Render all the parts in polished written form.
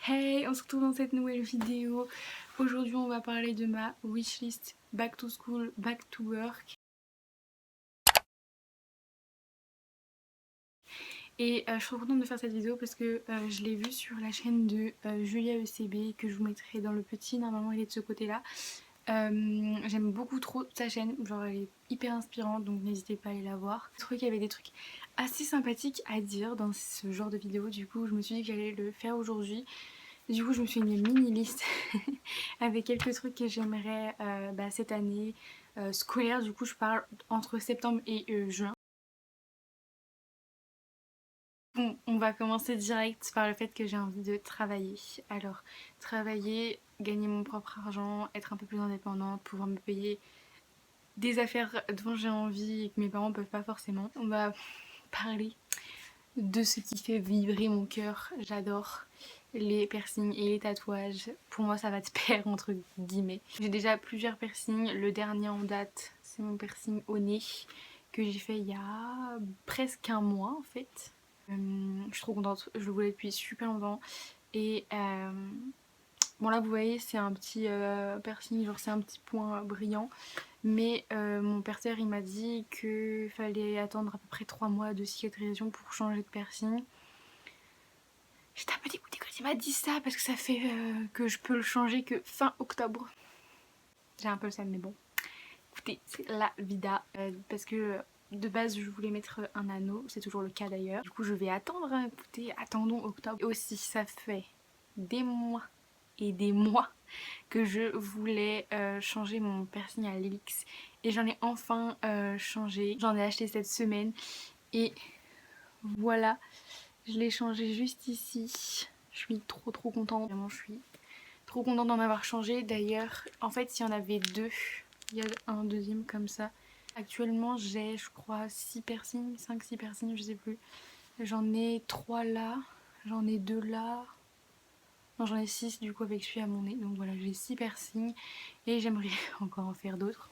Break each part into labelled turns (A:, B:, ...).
A: Hey, on se retrouve dans cette nouvelle vidéo. Aujourd'hui on va parler de ma wishlist back to school, back to work. Et je suis trop contente de faire cette vidéo parce que je l'ai vue sur la chaîne de Julia ECB que je vous mettrai dans le petit, normalement il est de ce côté là. J'aime beaucoup trop sa chaîne, genre elle est hyper inspirante donc n'hésitez pas à aller la voir. Je trouvais qu'il y avait des trucs assez sympathiques à dire dans ce genre de vidéo, du coup je me suis dit que j'allais le faire aujourd'hui. Du coup je me suis fait une mini liste avec quelques trucs que j'aimerais cette année scolaire. Du coup je parle entre septembre et juin. Bon, on va commencer direct par le fait que j'ai envie de travailler. Alors, travailler, gagner mon propre argent, être un peu plus indépendante, pouvoir me payer des affaires dont j'ai envie et que mes parents peuvent pas forcément. On va parler de ce qui fait vibrer mon cœur. J'adore les piercings et les tatouages. Pour moi ça va de pair entre guillemets. J'ai déjà plusieurs piercings. Le dernier en date c'est mon piercing au nez que j'ai fait il y a presque un mois en fait. Je suis trop contente, je le voulais depuis super longtemps. Et bon là vous voyez c'est un petit piercing, genre c'est un petit point brillant. Mais mon perceur il m'a dit qu'il fallait attendre à peu près 3 mois de cicatrisation pour changer de piercing. J'étais un peu dégoûtée quand il m'a dit ça parce que ça fait que je peux le changer que fin octobre. J'ai un peu le seum mais bon. Écoutez, c'est la vida parce que de base je voulais mettre un anneau, c'est toujours le cas d'ailleurs. Du coup je vais attendre, hein. Écoutez, attendons octobre. Et aussi ça fait des mois et des mois que je voulais changer mon piercing à l'hélix et j'en ai enfin changé. J'en ai acheté cette semaine et voilà, je l'ai changé juste ici. Je suis trop contente, vraiment je suis trop contente d'en avoir changé. D'ailleurs en fait il y en avait deux, il y a un deuxième comme ça. Actuellement j'ai je crois 6 piercings, 5-6 piercings je sais plus. J'en ai 3 là, j'en ai 2 là. Non j'en ai 6 du coup avec celui à mon nez. Donc voilà j'ai 6 piercings et j'aimerais encore en faire d'autres.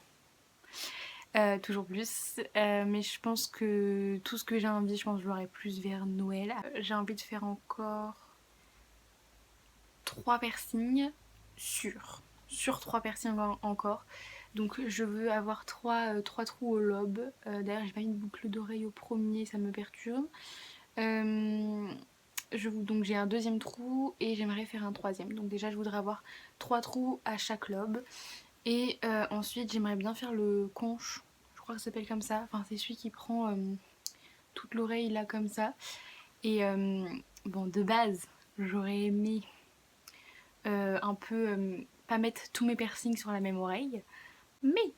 A: Toujours plus. Mais je pense que tout ce que j'ai envie, je pense que je l'aurai plus vers Noël. J'ai envie de faire encore 3 piercings sur 3 piercings encore. Donc je veux avoir 3 trous au lobe. D'ailleurs j'ai pas mis de boucle d'oreille au premier, ça me perturbe. Donc j'ai un deuxième trou et j'aimerais faire un troisième. Donc déjà je voudrais avoir 3 trous à chaque lobe. Et ensuite j'aimerais bien faire le conche. Je crois que ça s'appelle comme ça. Enfin c'est celui qui prend toute l'oreille là comme ça. Et bon de base j'aurais aimé un peu pas mettre tous mes piercings sur la même oreille. Mais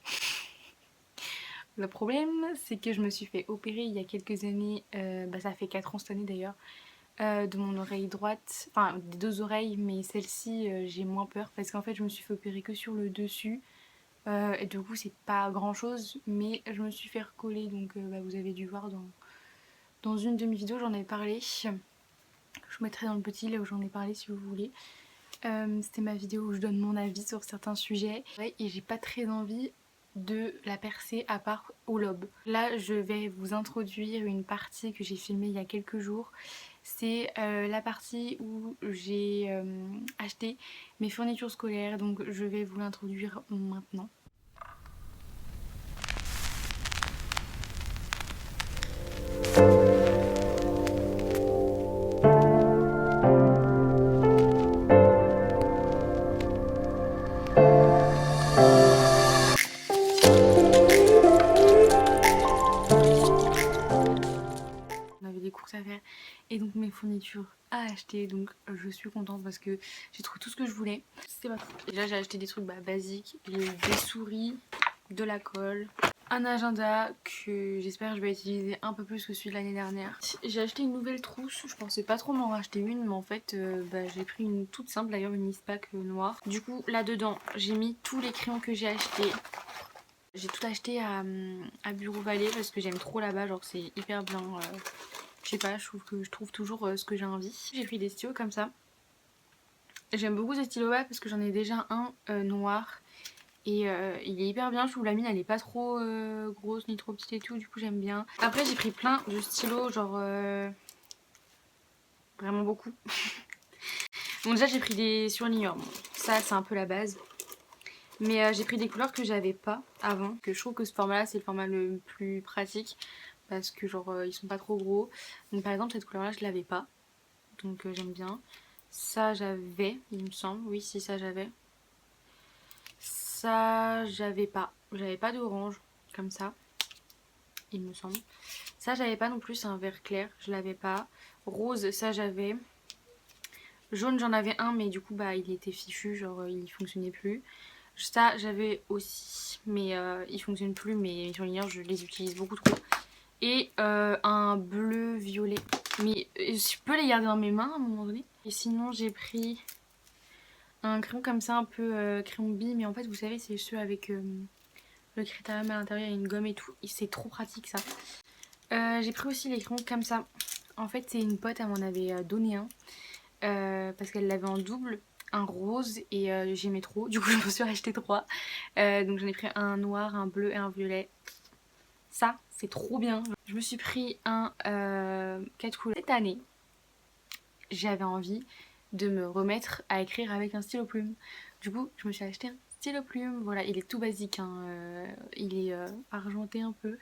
A: le problème c'est que je me suis fait opérer il y a quelques années. Ça fait 4 ans cette année d'ailleurs. De mon oreille droite, enfin des deux oreilles, mais celle-ci j'ai moins peur parce qu'en fait je me suis fait opérer que sur le dessus et du coup c'est pas grand chose, mais je me suis fait recoller donc vous avez dû voir dans une de mes vidéos, j'en avais parlé. Je vous mettrai dans le petit là où j'en ai parlé si vous voulez. C'était ma vidéo où je donne mon avis sur certains sujets et j'ai pas très envie de la percer à part au lobe. Là je vais vous introduire une partie que j'ai filmée il y a quelques jours. C'est la partie où j'ai acheté mes fournitures scolaires, donc je vais vous l'introduire maintenant. On avait des courses à faire et donc mes fournitures à acheter, donc je suis contente parce que j'ai trouvé tout ce que je voulais. C'est pas trop. Déjà j'ai acheté des trucs basiques, des souris, de la colle, un agenda que j'espère je vais utiliser un peu plus que celui de l'année dernière. J'ai acheté une nouvelle trousse, je pensais pas trop m'en racheter une mais en fait j'ai pris une toute simple, d'ailleurs une Eastpak noire. Du coup là dedans j'ai mis tous les crayons que j'ai achetés. J'ai tout acheté à Bureau Vallée parce que j'aime trop là-bas, genre c'est hyper bien. Je sais pas, je trouve toujours ce que j'ai envie. J'ai pris des stylos comme ça. J'aime beaucoup ces stylos là parce que j'en ai déjà un noir. Et il est hyper bien, je trouve la mine elle est pas trop grosse ni trop petite et tout, du coup j'aime bien. Après j'ai pris plein de stylos, genre vraiment beaucoup. Bon déjà j'ai pris des surligneurs, bon, ça c'est un peu la base. Mais j'ai pris des couleurs que j'avais pas avant. Que je trouve que ce format là c'est le format le plus pratique. Parce que genre ils sont pas trop gros. Donc par exemple cette couleur là je l'avais pas. Donc j'aime bien. Ça j'avais, il me semble. Oui si ça j'avais. Ça j'avais pas. J'avais pas d'orange comme ça. Il me semble. Ça j'avais pas non plus, c'est un vert clair. Je l'avais pas. Rose ça j'avais. Jaune j'en avais un mais du coup bah il était fichu. Genre il fonctionnait plus. Ça j'avais aussi mais il fonctionne plus, mais sur les je les utilise beaucoup trop. Et un bleu violet, mais je peux les garder dans mes mains à un moment donné. Et sinon j'ai pris un crayon comme ça, un peu crayon bille, mais en fait vous savez c'est ceux avec le critérium à l'intérieur et une gomme et tout, et c'est trop pratique ça. J'ai pris aussi les crayons comme ça. En fait c'est une pote, elle m'en avait donné un parce qu'elle l'avait en double, un rose, et j'aimais trop, du coup je me suis acheté 3. Donc j'en ai pris un noir, un bleu et un violet. Ça c'est trop bien. Je me suis pris un 4 couleurs. Cette année j'avais envie de me remettre à écrire avec un stylo plume. Du coup je me suis acheté un stylo plume. Voilà, il est tout basique hein. Il est argenté un peu,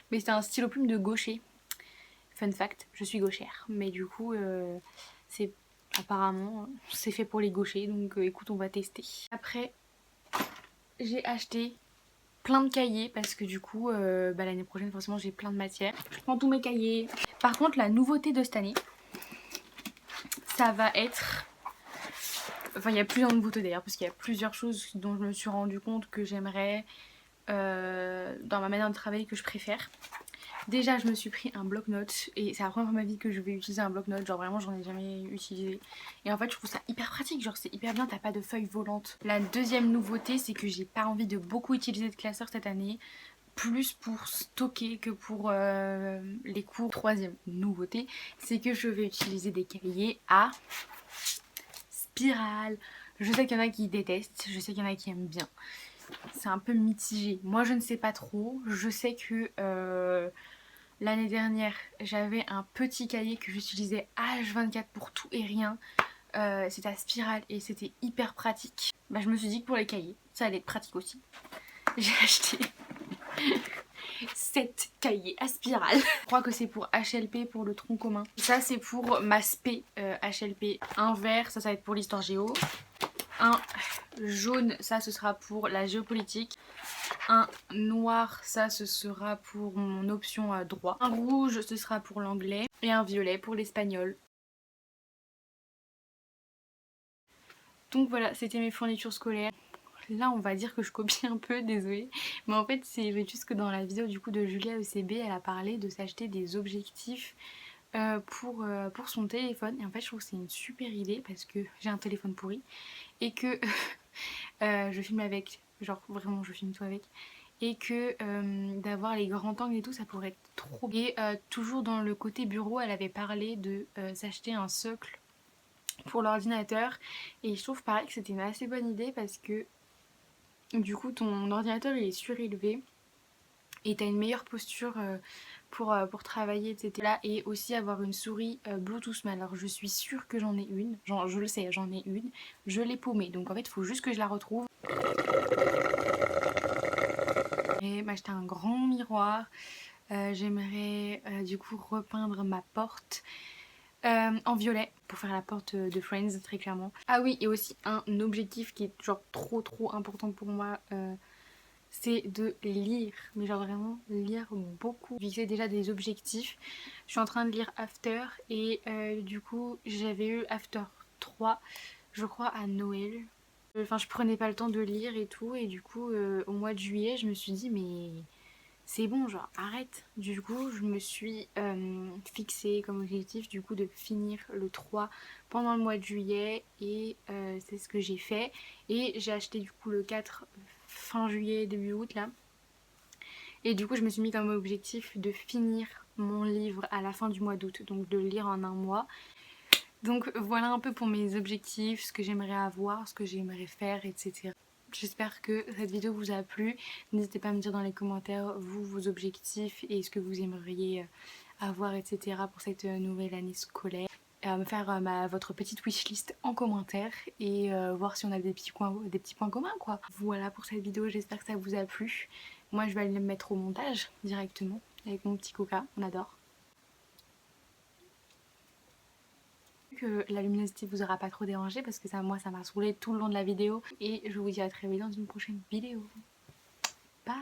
A: mais c'est un stylo plume de gaucher. Fun fact, je suis gauchère, mais du coup c'est apparemment c'est fait pour les gauchers, donc écoute on va tester. Après j'ai acheté plein de cahiers parce que du coup bah, l'année prochaine forcément j'ai plein de matières. Je prends tous mes cahiers. Par contre la nouveauté de cette année ça va être... Enfin il y a plusieurs nouveautés d'ailleurs parce qu'il y a plusieurs choses dont je me suis rendu compte que j'aimerais dans ma manière de travailler, que je préfère. Déjà je me suis pris un bloc-notes et c'est la première fois de ma vie que je vais utiliser un bloc-notes, genre vraiment j'en ai jamais utilisé. Et en fait je trouve ça hyper pratique, genre c'est hyper bien, t'as pas de feuilles volantes. La deuxième nouveauté c'est que j'ai pas envie de beaucoup utiliser de classeur cette année, plus pour stocker que pour les cours. Troisième nouveauté c'est que je vais utiliser des cahiers à spirale. Je sais qu'il y en a qui détestent, je sais qu'il y en a qui aiment bien. C'est un peu mitigé. Moi je ne sais pas trop. Je sais que l'année dernière j'avais un petit cahier que j'utilisais H24 pour tout et rien. C'était à spirale et c'était hyper pratique. Bah, je me suis dit que pour les cahiers ça allait être pratique aussi. J'ai acheté 7 cahiers à spirale. Je crois que c'est pour HLP, pour le tronc commun. Ça c'est pour ma spé HLP. Un vert, ça va être pour l'histoire géo. Un jaune, ça ce sera pour la géopolitique. Un noir, ça ce sera pour mon option à droit. Un rouge, ce sera pour l'anglais. Et un violet pour l'espagnol. Donc voilà, c'était mes fournitures scolaires. Là on va dire que je copie un peu, désolée. Mais en fait c'est juste que dans la vidéo du coup de Julia ECB, elle a parlé de s'acheter des objectifs pour son téléphone. Et en fait je trouve que c'est une super idée parce que j'ai un téléphone pourri. Et que je filme avec, genre vraiment je filme tout avec. Et que d'avoir les grands angles et tout ça pourrait être trop bien. Et toujours dans le côté bureau elle avait parlé de s'acheter un socle pour l'ordinateur. Et je trouve pareil que c'était une assez bonne idée parce que du coup ton ordinateur il est surélevé et t'as une meilleure posture pour travailler etc. Et aussi avoir une souris Bluetooth. Mais alors je suis sûre que j'en ai une, genre, je le sais j'en ai une, je l'ai paumée donc en fait il faut juste que je la retrouve. Et m'acheter un grand miroir. J'aimerais du coup repeindre ma porte en violet pour faire la porte de Friends très clairement. Ah oui, et aussi un objectif qui est genre trop important pour moi, c'est de lire, mais genre vraiment lire beaucoup. Je fixais déjà des objectifs. Je suis en train de lire After et du coup j'avais eu After 3 je crois à Noël. Enfin je prenais pas le temps de lire et tout, et du coup au mois de juillet je me suis dit mais c'est bon, genre arrête. Du coup je me suis fixé comme objectif du coup de finir le 3 pendant le mois de juillet, et c'est ce que j'ai fait. Et j'ai acheté du coup le 4 fin juillet début août là, et du coup je me suis mis comme objectif de finir mon livre à la fin du mois d'août, donc de le lire en un mois. Donc voilà un peu pour mes objectifs, ce que j'aimerais avoir, ce que j'aimerais faire, etc. J'espère que cette vidéo vous a plu. N'hésitez pas à me dire dans les commentaires vous, vos objectifs et ce que vous aimeriez avoir, etc. pour cette nouvelle année scolaire. me faire votre petite wishlist en commentaire et voir si on a des petits points communs quoi. Voilà pour cette vidéo, j'espère que ça vous a plu. Moi je vais aller le mettre au montage directement avec mon petit coca, on adore. Que la luminosité vous aura pas trop dérangé parce que ça, moi ça m'a saoulé tout le long de la vidéo et je vous dis à très vite dans une prochaine vidéo. Bye.